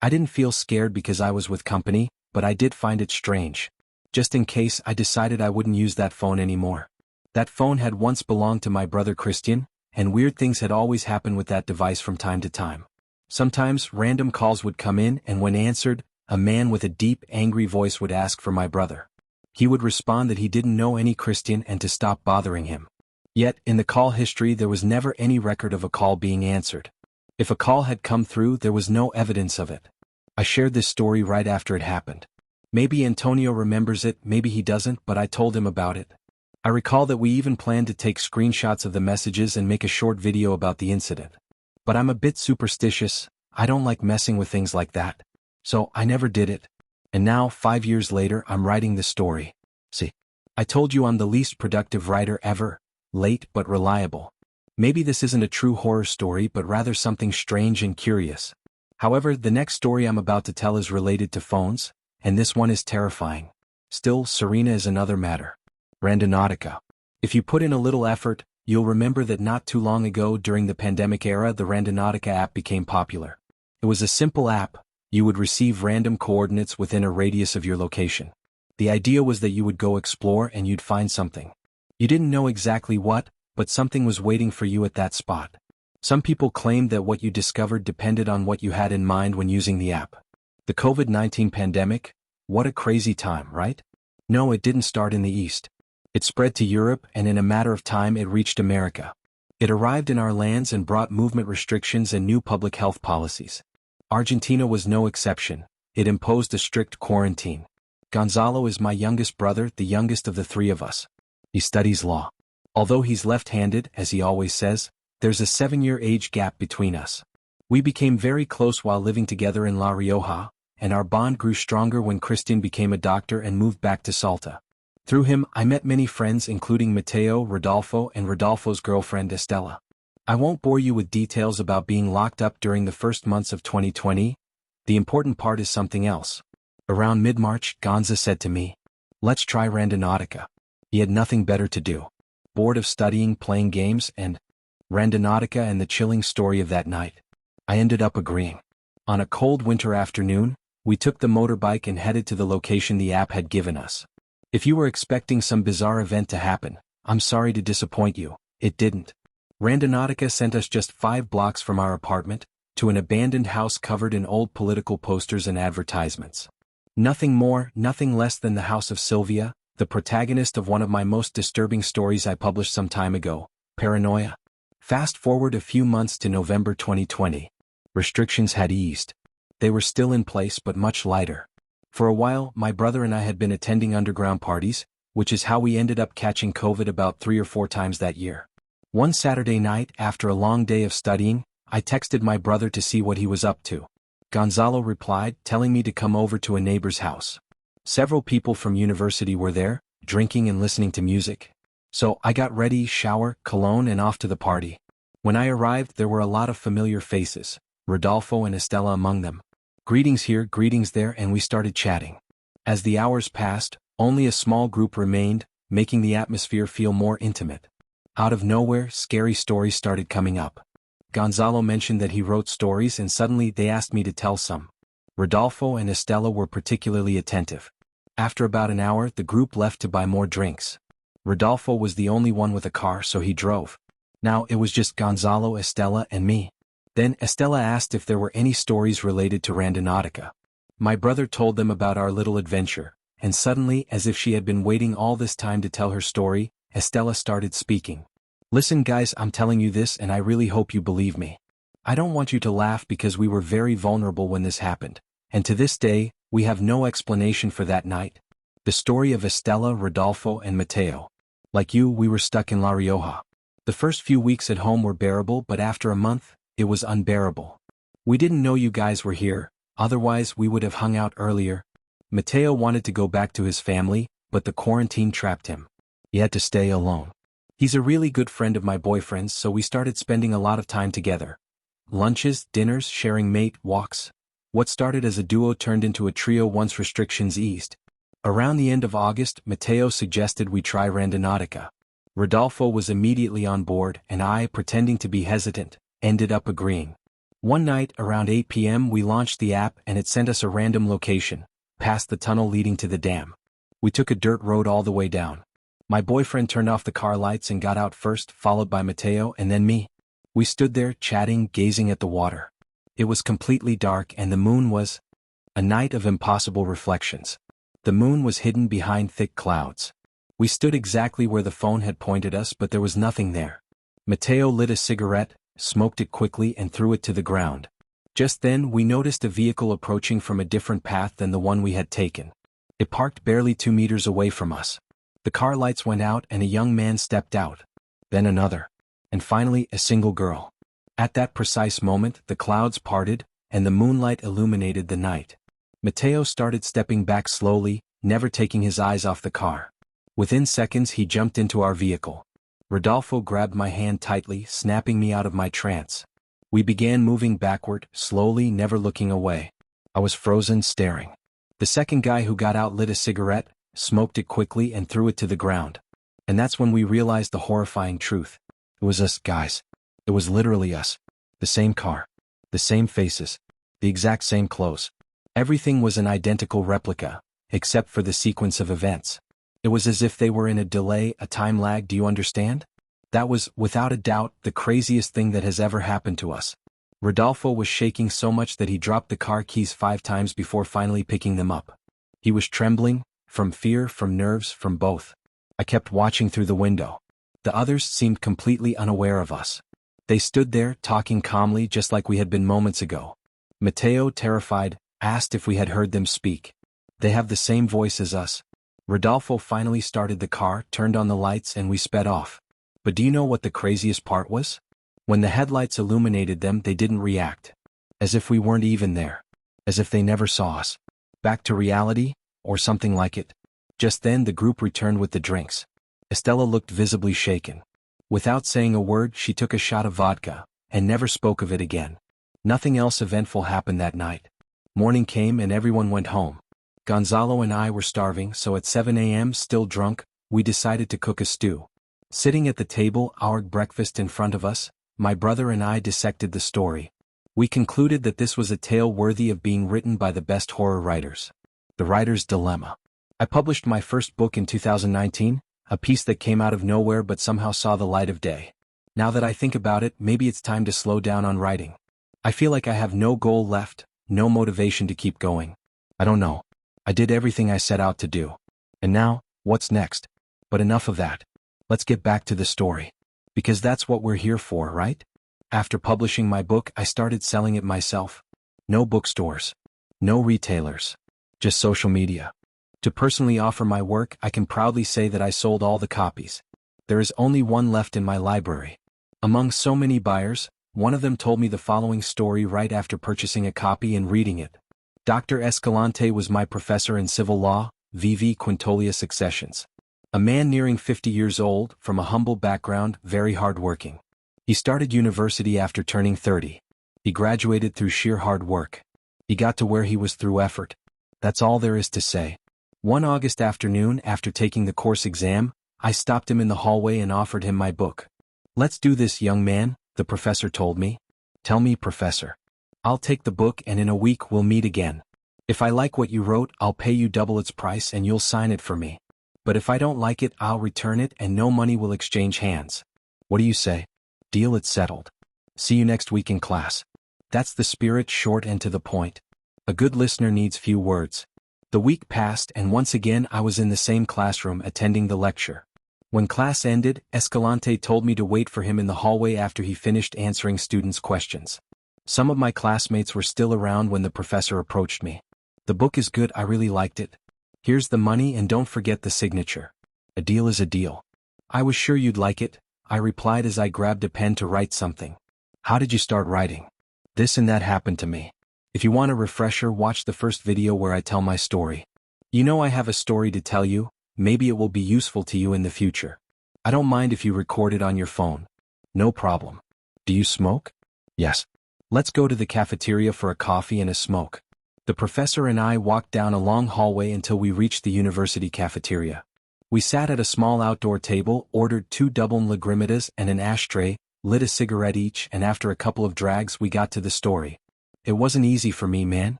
I didn't feel scared because I was with company, but I did find it strange. Just in case, I decided I wouldn't use that phone anymore. That phone had once belonged to my brother Christian, and weird things had always happened with that device from time to time. Sometimes random calls would come in, and when answered, a man with a deep, angry voice would ask for my brother. He would respond that he didn't know any Christian and to stop bothering him. Yet, in the call history there was never any record of a call being answered. If a call had come through, there was no evidence of it. I shared this story right after it happened. Maybe Antonio remembers it, maybe he doesn't, but I told him about it. I recall that we even planned to take screenshots of the messages and make a short video about the incident. But I'm a bit superstitious, I don't like messing with things like that. So, I never did it. And now, 5 years later, I'm writing this story. See, I told you I'm the least productive writer ever, late but reliable. Maybe this isn't a true horror story but rather something strange and curious. However, the next story I'm about to tell is related to phones, and this one is terrifying. Still, Serena is another matter. Randonautica. If you put in a little effort, you'll remember that not too long ago during the pandemic era the Randonautica app became popular. It was a simple app. You would receive random coordinates within a radius of your location. The idea was that you would go explore and you'd find something. You didn't know exactly what, but something was waiting for you at that spot. Some people claimed that what you discovered depended on what you had in mind when using the app. The COVID-19 pandemic? What a crazy time, right? No, it didn't start in the East. It spread to Europe, and in a matter of time it reached America. It arrived in our lands and brought movement restrictions and new public health policies. Argentina was no exception. It imposed a strict quarantine. Gonzalo is my youngest brother, the youngest of the three of us. He studies law. Although he's left-handed, as he always says, there's a 7-year age gap between us. We became very close while living together in La Rioja, and our bond grew stronger when Christian became a doctor and moved back to Salta. Through him, I met many friends including Mateo, Rodolfo, and Rodolfo's girlfriend Estela. I won't bore you with details about being locked up during the first months of 2020. The important part is something else. Around mid-March, Gonza said to me, "Let's try Randonautica." He had nothing better to do. Bored of studying, playing games, and Randonautica and the chilling story of that night. I ended up agreeing. On a cold winter afternoon, we took the motorbike and headed to the location the app had given us. If you were expecting some bizarre event to happen, I'm sorry to disappoint you, it didn't. Randonautica sent us just 5 blocks from our apartment, to an abandoned house covered in old political posters and advertisements. Nothing more, nothing less than the house of Sylvia, the protagonist of one of my most disturbing stories I published some time ago, Paranoia. Fast forward a few months to November 2020. Restrictions had eased. They were still in place but much lighter. For a while, my brother and I had been attending underground parties, which is how we ended up catching COVID about 3 or 4 times that year. One Saturday night, after a long day of studying, I texted my brother to see what he was up to. Gonzalo replied, telling me to come over to a neighbor's house. Several people from university were there, drinking and listening to music. So I got ready, shower, cologne, and off to the party. When I arrived, there were a lot of familiar faces, Rodolfo and Estela among them. Greetings here, greetings there, and we started chatting. As the hours passed, only a small group remained, making the atmosphere feel more intimate. Out of nowhere, scary stories started coming up. Gonzalo mentioned that he wrote stories and suddenly they asked me to tell some. Rodolfo and Estela were particularly attentive. After about an hour, the group left to buy more drinks. Rodolfo was the only one with a car, so he drove. Now it was just Gonzalo, Estela, and me. Then Estela asked if there were any stories related to Randonautica. My brother told them about our little adventure, and suddenly, as if she had been waiting all this time to tell her story, Estela started speaking. "Listen guys, I'm telling you this and I really hope you believe me. I don't want you to laugh because we were very vulnerable when this happened, and to this day, we have no explanation for that night." The story of Estela, Rodolfo, and Mateo. Like you, we were stuck in La Rioja. The first few weeks at home were bearable, but after a month, it was unbearable. We didn't know you guys were here, otherwise we would have hung out earlier. Mateo wanted to go back to his family, but the quarantine trapped him. He had to stay alone. He's a really good friend of my boyfriend's, so we started spending a lot of time together. Lunches, dinners, sharing mate walks. What started as a duo turned into a trio once restrictions eased. Around the end of August, Mateo suggested we try Randonautica. Rodolfo was immediately on board, and I, pretending to be hesitant, ended up agreeing. One night, around 8 p.m. we launched the app and it sent us a random location, past the tunnel leading to the dam. We took a dirt road all the way down. My boyfriend turned off the car lights and got out first, followed by Mateo and then me. We stood there, chatting, gazing at the water. It was completely dark and the moon was a night of impossible reflections. The moon was hidden behind thick clouds. We stood exactly where the phone had pointed us, but there was nothing there. Mateo lit a cigarette, smoked it quickly and threw it to the ground. Just then we noticed a vehicle approaching from a different path than the one we had taken. It parked barely 2 meters away from us. The car lights went out and a young man stepped out. Then another. And finally a single girl. At that precise moment the clouds parted, and the moonlight illuminated the night. Mateo started stepping back slowly, never taking his eyes off the car. Within seconds he jumped into our vehicle. Rodolfo grabbed my hand tightly, snapping me out of my trance. We began moving backward, slowly, never looking away. I was frozen, staring. The second guy who got out lit a cigarette, smoked it quickly and threw it to the ground. And that's when we realized the horrifying truth. It was us, guys. It was literally us. The same car. The same faces. The exact same clothes. Everything was an identical replica, except for the sequence of events. It was as if they were in a delay, a time lag, do you understand? That was, without a doubt, the craziest thing that has ever happened to us. Rodolfo was shaking so much that he dropped the car keys 5 times before finally picking them up. He was trembling, from fear, from nerves, from both. I kept watching through the window. The others seemed completely unaware of us. They stood there, talking calmly just like we had been moments ago. Mateo, terrified, asked if we had heard them speak. They have the same voice as us. Rodolfo finally started the car, turned on the lights, and we sped off. But do you know what the craziest part was? When the headlights illuminated them, they didn't react. As if we weren't even there. As if they never saw us. Back to reality, or something like it. Just then the group returned with the drinks. Estella looked visibly shaken. Without saying a word, she took a shot of vodka, and never spoke of it again. Nothing else eventful happened that night. Morning came and everyone went home. Gonzalo and I were starving, so at 7 a.m., still drunk, we decided to cook a stew. Sitting at the table, our breakfast in front of us, my brother and I dissected the story. We concluded that this was a tale worthy of being written by the best horror writers. The Writer's Dilemma. I published my first book in 2019, a piece that came out of nowhere but somehow saw the light of day. Now that I think about it, maybe it's time to slow down on writing. I feel like I have no goal left, no motivation to keep going. I don't know. I did everything I set out to do. And now, what's next? But enough of that. Let's get back to the story. Because that's what we're here for, right? After publishing my book, I started selling it myself. No bookstores. No retailers. Just social media. To personally offer my work, I can proudly say that I sold all the copies. There is only one left in my library. Among so many buyers, one of them told me the following story right after purchasing a copy and reading it. Dr. Escalante was my professor in civil law, VV Quintolia Successions. A man nearing 50 years old, from a humble background, very hardworking. He started university after turning 30. He graduated through sheer hard work. He got to where he was through effort. That's all there is to say. One August afternoon, after taking the course exam, I stopped him in the hallway and offered him my book. "Let's do this, young man," the professor told me. "Tell me, professor. I'll take the book and in a week we'll meet again. If I like what you wrote, I'll pay you double its price and you'll sign it for me. But if I don't like it, I'll return it and no money will exchange hands. What do you say? Deal, it's settled. See you next week in class." That's the spirit, short and to the point. A good listener needs few words. The week passed and once again I was in the same classroom attending the lecture. When class ended, Escalante told me to wait for him in the hallway after he finished answering students' questions. Some of my classmates were still around when the professor approached me. "The book is good, I really liked it. Here's the money and don't forget the signature. A deal is a deal." "I was sure you'd like it," I replied as I grabbed a pen to write something. "How did you start writing?" "This and that happened to me. If you want a refresher, watch the first video where I tell my story. You know I have a story to tell you, maybe it will be useful to you in the future. I don't mind if you record it on your phone. No problem. Do you smoke?" "Yes." "Let's go to the cafeteria for a coffee and a smoke." The professor and I walked down a long hallway until we reached the university cafeteria. We sat at a small outdoor table, ordered 2 double lagrimatas and an ashtray, lit a cigarette each, and after a couple of drags we got to the story. It wasn't easy for me, man.